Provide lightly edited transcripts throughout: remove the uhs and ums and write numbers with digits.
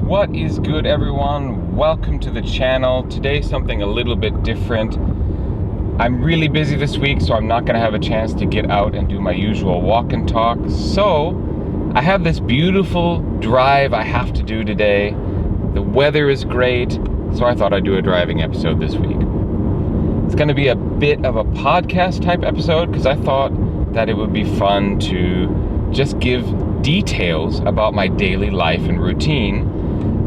What is good, everyone? Welcome to the channel. Today something a little bit different. I'm really busy this week, so I'm not going to have a chance to get out and do my usual walk and talk. So I have this beautiful drive I have to do today. The weather is great, so I thought I'd do a driving episode this week. It's going to be a bit of a podcast type episode because I thought that it would be fun to just give details about my daily life and routine.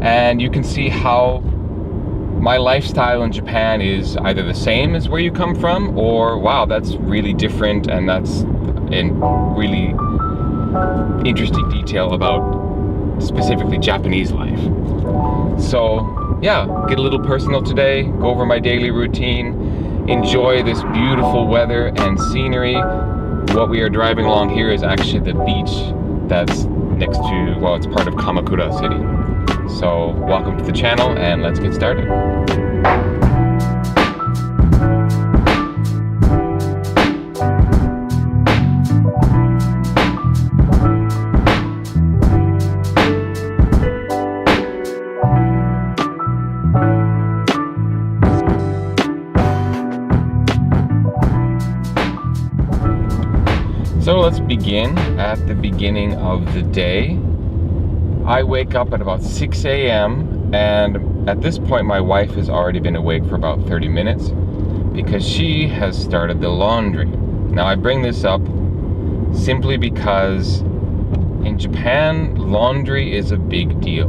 And you can see how my lifestyle in Japan is either the same as where you come from, or wow, that's really different, and that's in really interesting detail about specifically Japanese life. So yeah, get a little personal today, go over my daily routine, enjoy this beautiful weather and scenery. What we are driving along here is actually the beach that's next to, well, it's part of Kamakura city. So welcome to the channel and let's get started. So let's begin at the beginning of the day. I wake up at about 6 a.m. and at this point my wife has already been awake for about 30 minutes because she has started the laundry. Now I bring this up simply because in Japan, laundry is a big deal.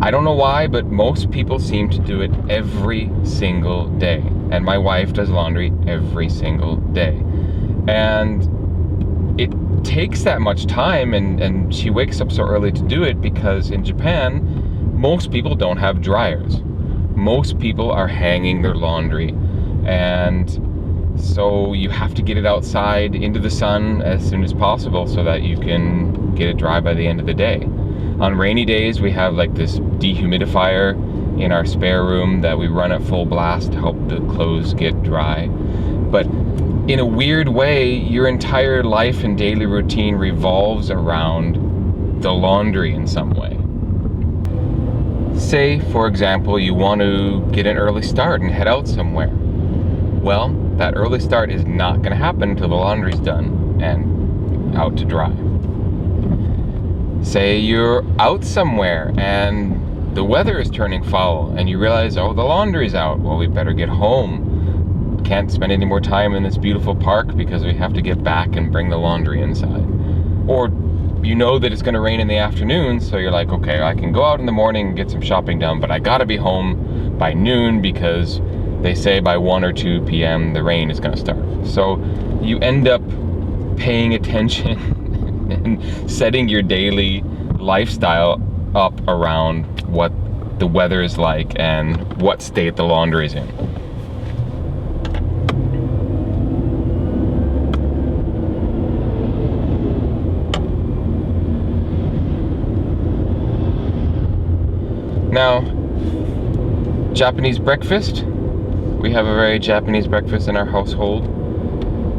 I don't know why, but most people seem to do it every single day. And my wife does laundry every single day. And it takes that much time, and she wakes up so early to do it because in Japan, most people don't have dryers. Most people are hanging their laundry, and so you have to get it outside into the sun as soon as possible so that you can get it dry by the end of the day. On rainy days, we have like this dehumidifier in our spare room that we run at full blast to help the clothes get dry. But in a weird way, your entire life and daily routine revolves around the laundry in some way. Say, for example, you want to get an early start and head out somewhere. Well, that early start is not going to happen until the laundry's done and out to dry. Say you're out somewhere and the weather is turning foul and you realize, oh, the laundry's out. Well, we better get home. Can't spend any more time in this beautiful park because we have to get back and bring the laundry inside. Or you know that it's going to rain in the afternoon, so you're like, okay, I can go out in the morning and get some shopping done, but I gotta be home by noon because they say by 1 or 2 p.m. the rain is going to start. So you end up paying attention and setting your daily lifestyle up around what the weather is like and what state the laundry is in. Now, Japanese breakfast. We have a very Japanese breakfast in our household.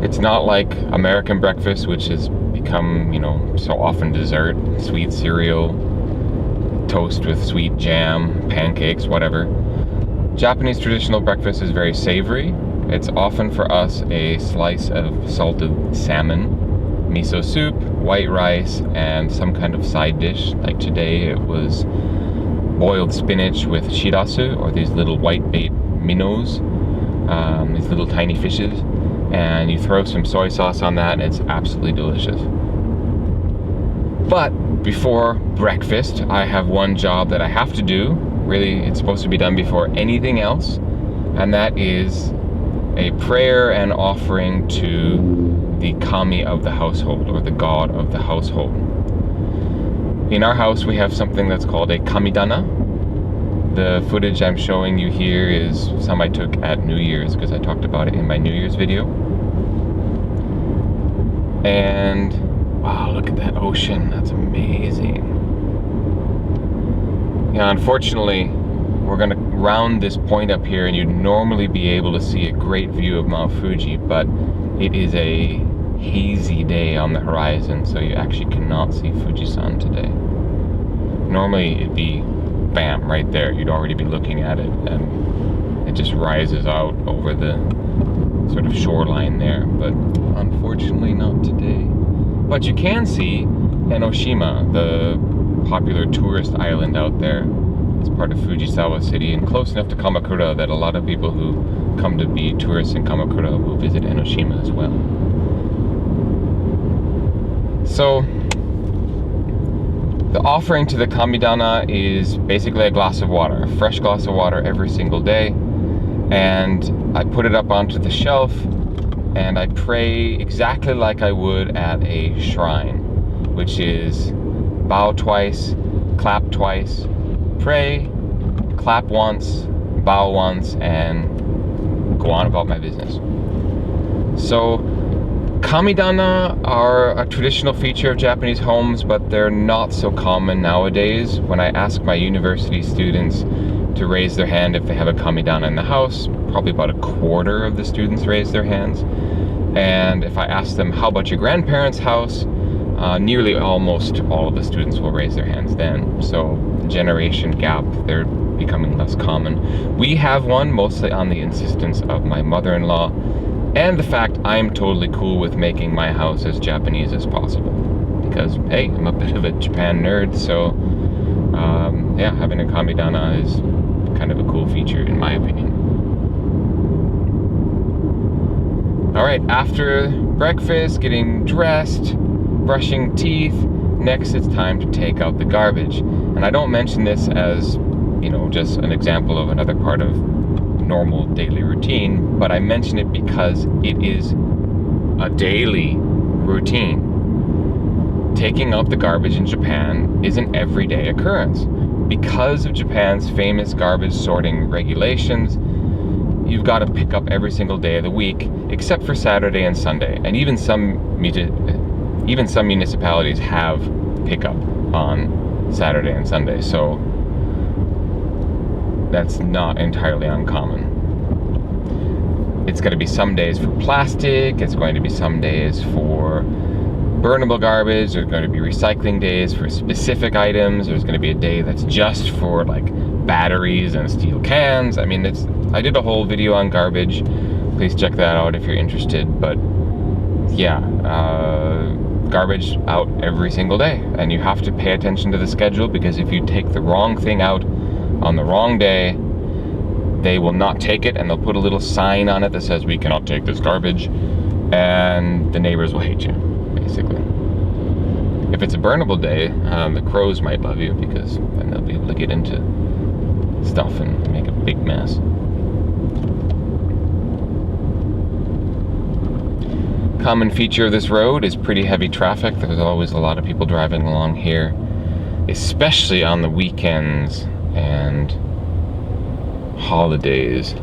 It's not like American breakfast, which has become, so often dessert, sweet cereal, toast with sweet jam, pancakes, whatever. Japanese traditional breakfast is very savory. It's often for us a slice of salted salmon, miso soup, white rice, and some kind of side dish. Like today it was boiled spinach with shirasu, or these little white bait minnows, these little tiny fishes, and you throw some soy sauce on that and it's absolutely delicious. But before breakfast, I have one job that I have to do. Really, it's supposed to be done before anything else, and that is a prayer and offering to the kami of the household, or the god of the household. In our house, we have something that's called a kamidana. The footage I'm showing you here is some I took at New Year's because I talked about it in my New Year's video. And wow, look at that ocean. That's amazing. Unfortunately, we're going to round this point up here and you'd normally be able to see a great view of Mount Fuji, but it is a hazy day on the horizon, so you actually cannot see Fujisan today. Normally it'd be bam, right there. You'd already be looking at it, and it just rises out over the sort of shoreline there. But unfortunately not today. But you can see Enoshima, the popular tourist island out there. It's part of Fujisawa City and close enough to Kamakura that a lot of people who come to be tourists in Kamakura will visit Enoshima as well. So the offering to the kamidana is basically a glass of water, a fresh glass of water every single day. And I put it up onto the shelf and I pray exactly like I would at a shrine, which is bow twice, clap twice, pray, clap once, bow once, and go on about my business. So kamidana are a traditional feature of Japanese homes, but they're not so common nowadays. When I ask my university students to raise their hand if they have a kamidana in the house, probably about a quarter of the students raise their hands. And if I ask them, how about your grandparents' house? Nearly almost all of the students will raise their hands then. So the generation gap, they're becoming less common. We have one mostly on the insistence of my mother-in-law and the fact I'm totally cool with making my house as Japanese as possible. Because, hey, I'm a bit of a Japan nerd, so yeah, having a kamidana is kind of a cool feature in my opinion. Alright, after breakfast, getting dressed, brushing teeth, next it's time to take out the garbage. And I don't mention this as, you know, just an example of another part of normal daily routine, but I mention it because it is a daily routine. Taking out the garbage in Japan is an everyday occurrence. Because of Japan's famous garbage sorting regulations, you've got to pick up every single day of the week, except for Saturday and Sunday. And even some municipalities have pickup on Saturday and Sunday, so that's not entirely uncommon. It's going to be some days for plastic, it's going to be some days for burnable garbage, there's going to be recycling days for specific items, there's going to be a day that's just for like batteries and steel cans. I mean, I did a whole video on garbage, please check that out if you're interested. But yeah, garbage out every single day, and you have to pay attention to the schedule, because if you take the wrong thing out on the wrong day, they will not take it, and they'll put a little sign on it that says we cannot take this garbage, and the neighbors will hate you, basically. If it's a burnable day, the crows might love you, because then they'll be able to get into stuff and make a big mess. Common feature of this road is pretty heavy traffic. There's always a lot of people driving along here, especially on the weekends and holidays.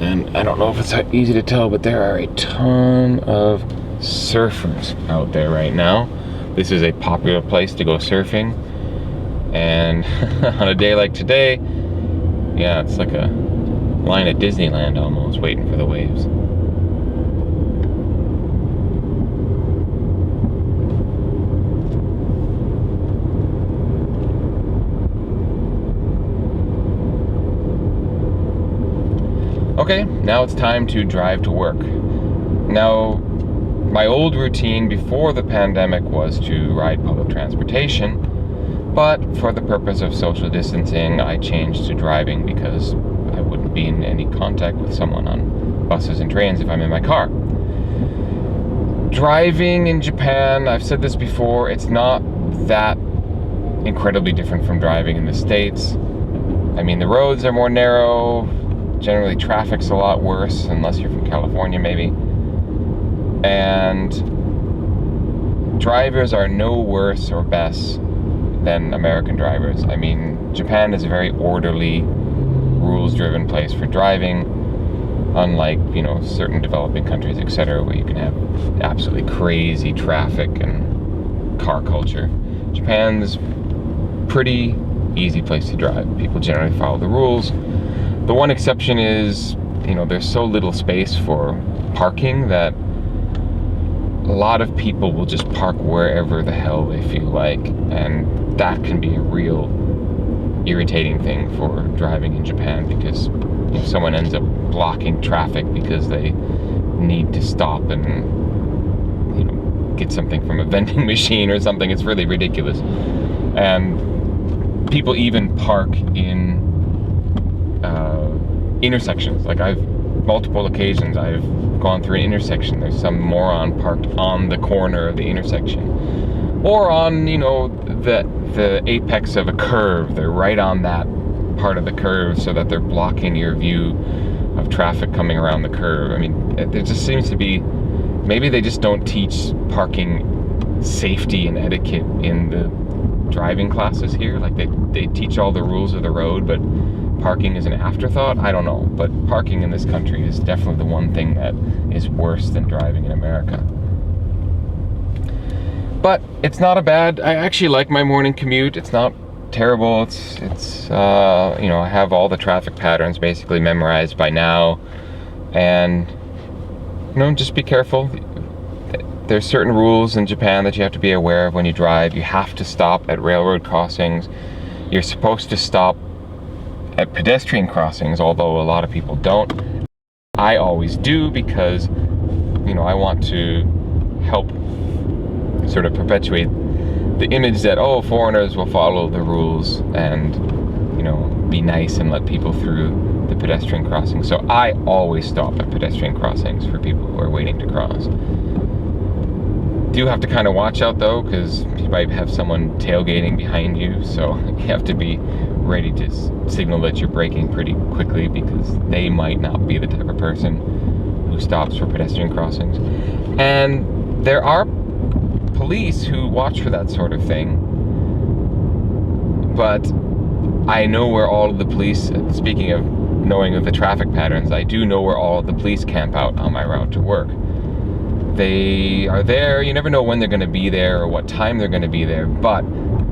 And I don't know if it's easy to tell, but there are a ton of surfers out there right now. This is a popular place to go surfing, and on a day like today, yeah, it's like a line at Disneyland almost, waiting for the waves. Okay, now it's time to drive to work. Now, my old routine before the pandemic was to ride public transportation, but for the purpose of social distancing, I changed to driving because I wouldn't be in any contact with someone on buses and trains if I'm in my car. Driving in Japan, I've said this before, it's not that incredibly different from driving in the States. I mean, the roads are more narrow, generally traffic's a lot worse, unless you're from California maybe. And drivers are no worse or best than American drivers. I mean, Japan is a very orderly, rules-driven place for driving, unlike, you know, certain developing countries, etc., where you can have absolutely crazy traffic and car culture. Japan's pretty easy place to drive. People generally follow the rules. The one exception is, you know, there's so little space for parking that a lot of people will just park wherever the hell they feel like, and that can be a real irritating thing for driving in Japan, because if someone ends up blocking traffic because they need to stop and, you know, get something from a vending machine or something, it's really ridiculous. And people even park in intersections. Like, multiple occasions I've gone through an intersection, there's some moron parked on the corner of the intersection, or on, you know, the apex of a curve. They're right on that part of the curve so that they're blocking your view of traffic coming around the curve. I mean, there just seems to be, maybe they just don't teach parking safety and etiquette in the driving classes here. Like, they teach all the rules of the road, but parking is an afterthought. I don't know, but parking in this country is definitely the one thing that is worse than driving in America. But it's not a bad, I actually like my morning commute. It's not terrible. It's you know, I have all the traffic patterns basically memorized by now. And, you know, just be careful. There's certain rules in Japan that you have to be aware of when you drive. You have to stop at railroad crossings. You're supposed to stop at pedestrian crossings, although a lot of people don't. I always do, because, you know, I want to help sort of perpetuate the image that, oh, foreigners will follow the rules and, you know, be nice and let people through the pedestrian crossing. So I always stop at pedestrian crossings for people who are waiting to cross. Do have to kind of watch out though, because you might have someone tailgating behind you, so you have to be ready to signal that you're braking pretty quickly, because they might not be the type of person who stops for pedestrian crossings. And there are police who watch for that sort of thing, but I know where all of the police, speaking of knowing of the traffic patterns, I do know where all of the police camp out on my route to work. They are there, you never know when they're going to be there or what time they're going to be there, but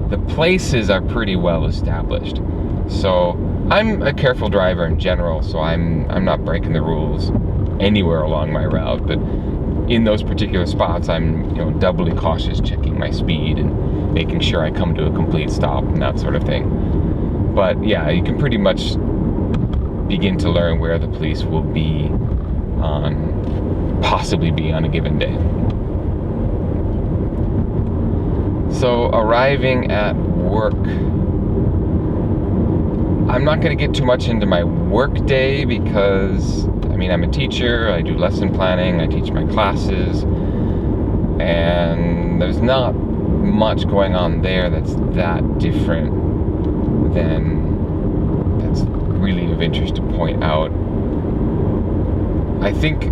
the places are pretty well established. So I'm a careful driver in general, so I'm not breaking the rules anywhere along my route, but in those particular spots I'm, you know, doubly cautious, checking my speed and making sure I come to a complete stop and that sort of thing. But yeah, you can pretty much begin to learn where the police will be possibly be on a given day. So arriving at work, I'm not going to get too much into my work day, because I mean, I'm a teacher, I do lesson planning, I teach my classes, and there's not much going on there that's that different than, that's really of interest to point out. I think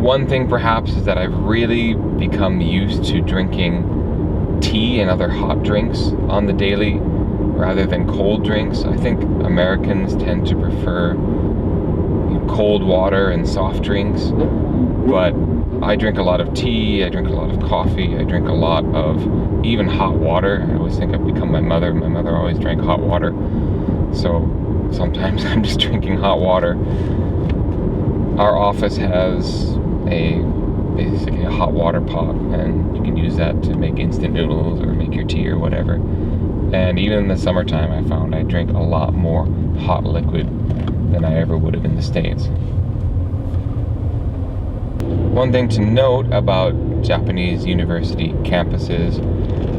one thing perhaps is that I've really become used to drinking tea and other hot drinks on the daily rather than cold drinks. I think Americans tend to prefer, you know, cold water and soft drinks, but I drink a lot of tea, I drink a lot of coffee, I drink a lot of even hot water. I always think I've become my mother. My mother always drank hot water, so sometimes I'm just drinking hot water. Our office has basically a hot water pot, and you can use that to make instant noodles or make your tea or whatever. And even in the summertime, I found I drink a lot more hot liquid than I ever would have in the States. One thing to note about Japanese university campuses,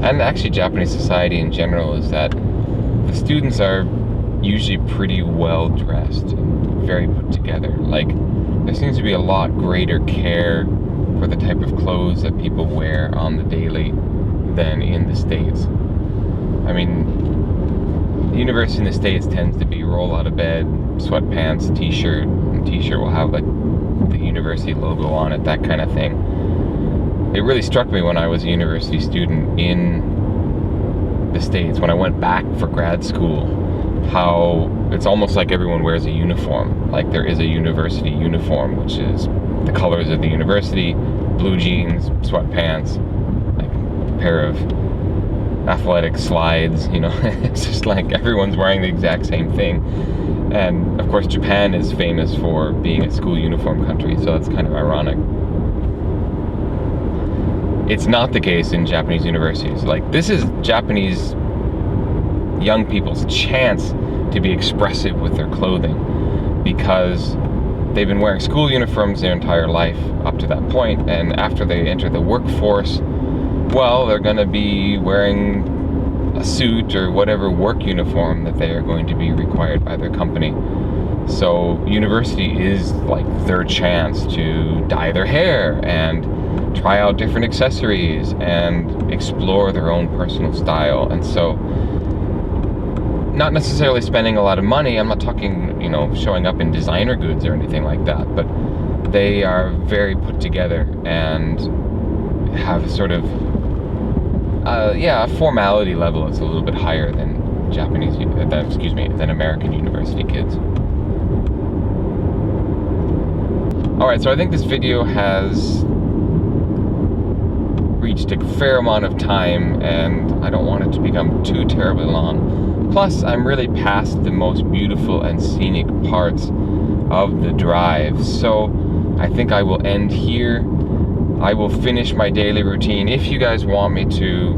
and actually Japanese society in general, is that the students are usually pretty well dressed and very put together. Like, there seems to be a lot greater care for the type of clothes that people wear on the daily than in the States. I mean, the university in the States tends to be roll out of bed, sweatpants, t-shirt, and t-shirt will have like the university logo on it, that kind of thing. It really struck me when I was a university student in the States, when I went back for grad school, how it's almost like everyone wears a uniform. Like, there is a university uniform, which is the colors of the university, blue jeans, sweatpants, like a pair of athletic slides, you know. It's just like everyone's wearing the exact same thing. And of course Japan is famous for being a school uniform country, so that's kind of ironic. It's not the case in Japanese universities. Like, this is Japanese young people's chance to be expressive with their clothing, because they've been wearing school uniforms their entire life up to that point, and after they enter the workforce, well, they're going to be wearing a suit or whatever work uniform that they are going to be required by their company. So university is like their chance to dye their hair and try out different accessories and explore their own personal style. And so, not necessarily spending a lot of money. I'm not talking, you know, showing up in designer goods or anything like that, but they are very put together and have sort of a formality level that's a little bit higher than than American university kids. Alright, so I think this video has reached a fair amount of time, and I don't want it to become too terribly long. Plus, I'm really past the most beautiful and scenic parts of the drive, so I think I will end here. I will finish my daily routine. If you guys want me to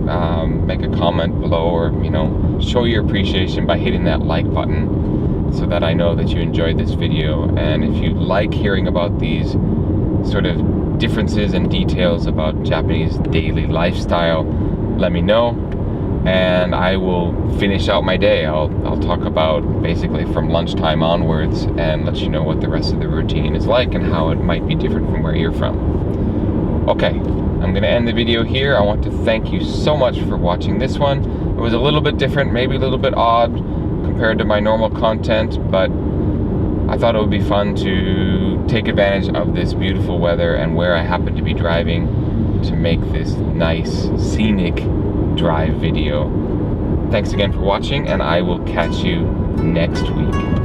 make a comment below, or, you know, show your appreciation by hitting that like button so that I know that you enjoyed this video. And if you like hearing about these sort of differences and details about Japanese daily lifestyle, let me know, and I will finish out my day. I'll talk about basically from lunchtime onwards and let you know what the rest of the routine is like and how it might be different from where you're from. Okay, I'm going to end the video here. I want to thank you so much for watching this one. It was a little bit different, maybe a little bit odd compared to my normal content, but I thought it would be fun to take advantage of this beautiful weather and where I happen to be driving to make this nice scenic drive video. Thanks again for watching, and I will catch you next week.